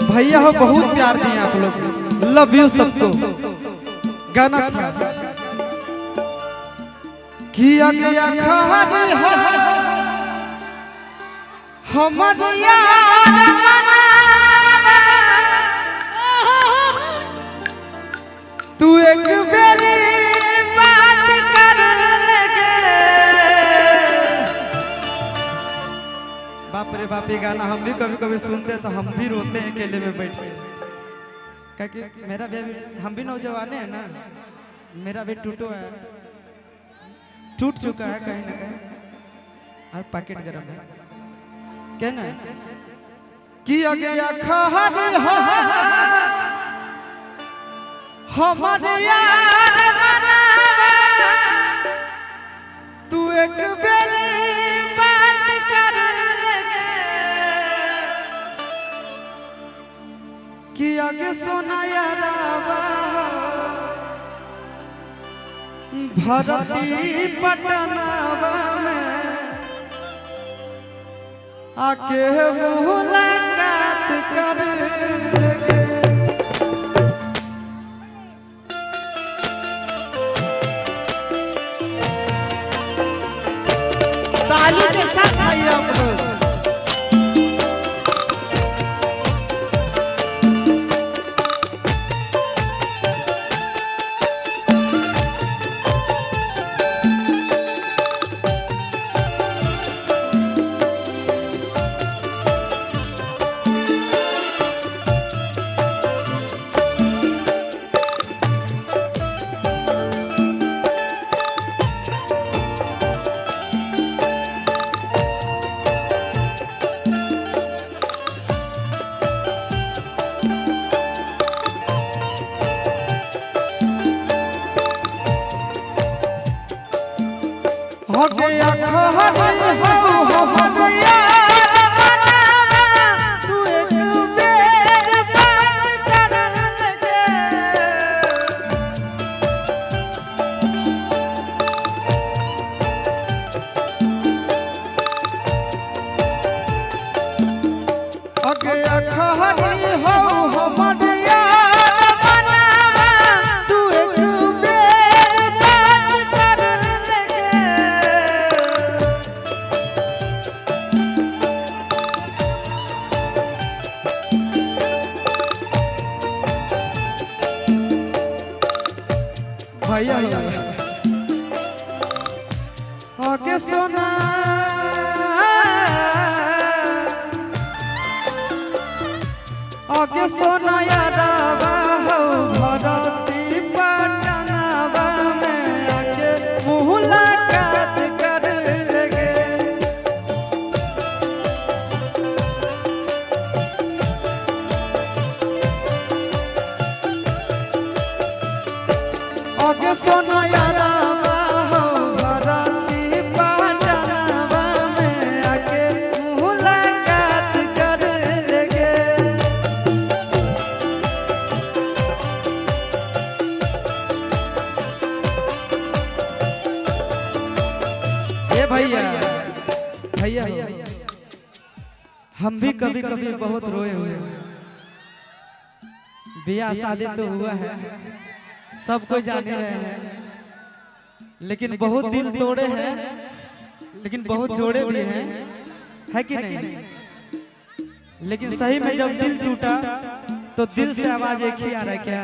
भैया हो बहुत प्यार दिए आप लोग, लव यू सबको। गाना किया गया खानी हो हमरिया तू एक बेरी बात कर लगे। बाप रे बाप, ये गाना हम भी कभी कभी सुनते तो हम भी रोते हैं अकेले में बैठे, क्योंकि मेरा भी हम भी नौजवान है ना, मेरा भी टूटो है, टूट चुका है कहीं ना कहीं, और पैकेट गरम है क्या ना किया गया खानी हो हमारे यार मनावा तू एक बेरी बात कर लगे। किया के सोना यारावा भरती पटनावा में आके मुलाकात कर लगे। ताली के साथ आइए आप लोग। हो गया खानी हो हमारे यार मनावा तू एक बेर बात कर लगे। हो गया खानी हो हमारे यार मनावा तू एक बेर बात कर लगे। भैया आगे सोना आगे सोना यारावा हो भरती पटनावा में आके मुलाकात कर लगे। आगे सोना यारावा हो भरती पटनावा में आके मुलाकात कर लगे। ये भैया भैया हम भी कभी कभी बहुत रोए हुए हैं। ब्याह शादी तो हुआ है, सब कोई जाने रहे हैं, लेकिन बहुत दिल तोड़े हैं, लेकिन बहुत जोड़े भी हैं, है कि नहीं? लेकिन सही में जब दिल टूटा तो दिल से आवाज एक ही आ रहा है, क्या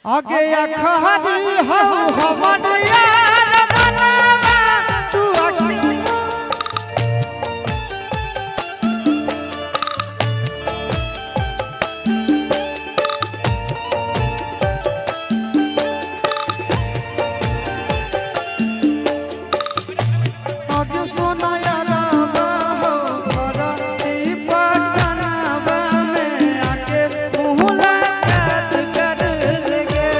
आगे या खानी हो हमारे यार मनावा तू आगे। सोना यारावा हो भरती पटनावा में आके मुलाकात कर लगे।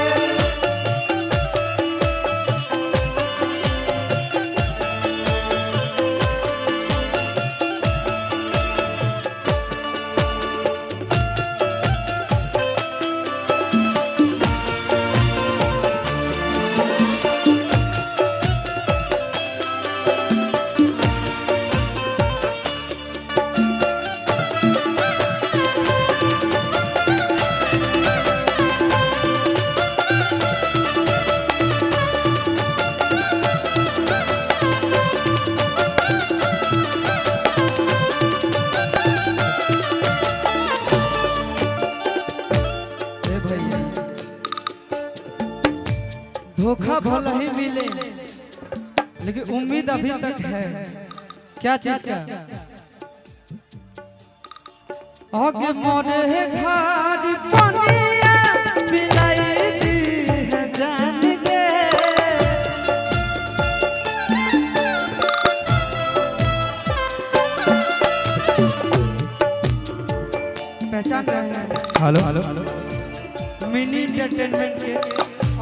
धोखा भले ही मिले लेकिन उम्मीद अभी तक है। क्या चीज का? आगे मोरे घर पनिया पिलाई दी है जान के। पहचान रहे हैं? हेलो हेलो मिनी एंटरटेनमेंट के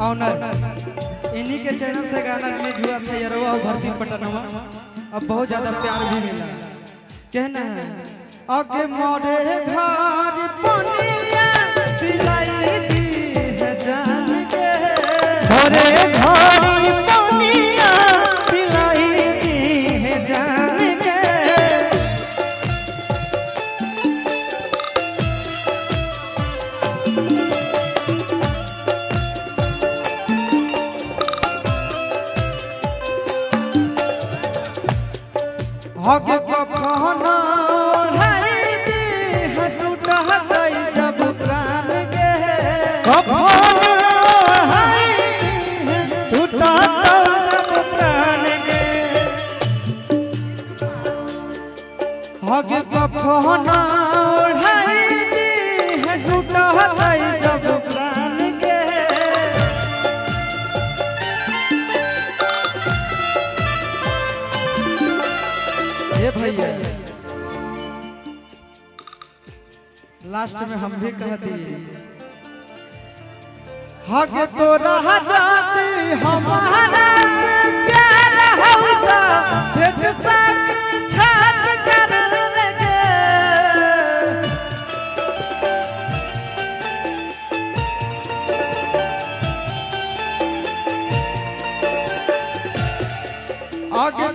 ऑनर, इन्हीं के चैनल से गाना रिलीज हुआ था यरवा और भर्ती पटनवा। अब बहुत ज्यादा प्यार भी मिला। कहना है आगे मोरे घर पनिया पिलाई दी है जान के। मोरे घर पनिया पिलाई दी है जान के। आगे कखनो ढाई दी है टूटा गई जब प्राण के। टूटा जब प्राण के। आगे कखनो ढाई दी है टूटा गई जब प्राण के। ये भैया लास्ट में हम भी कह दिए हक तो रह जाती हमारा से प्यार होता भेट सक छात कर लगे। आगे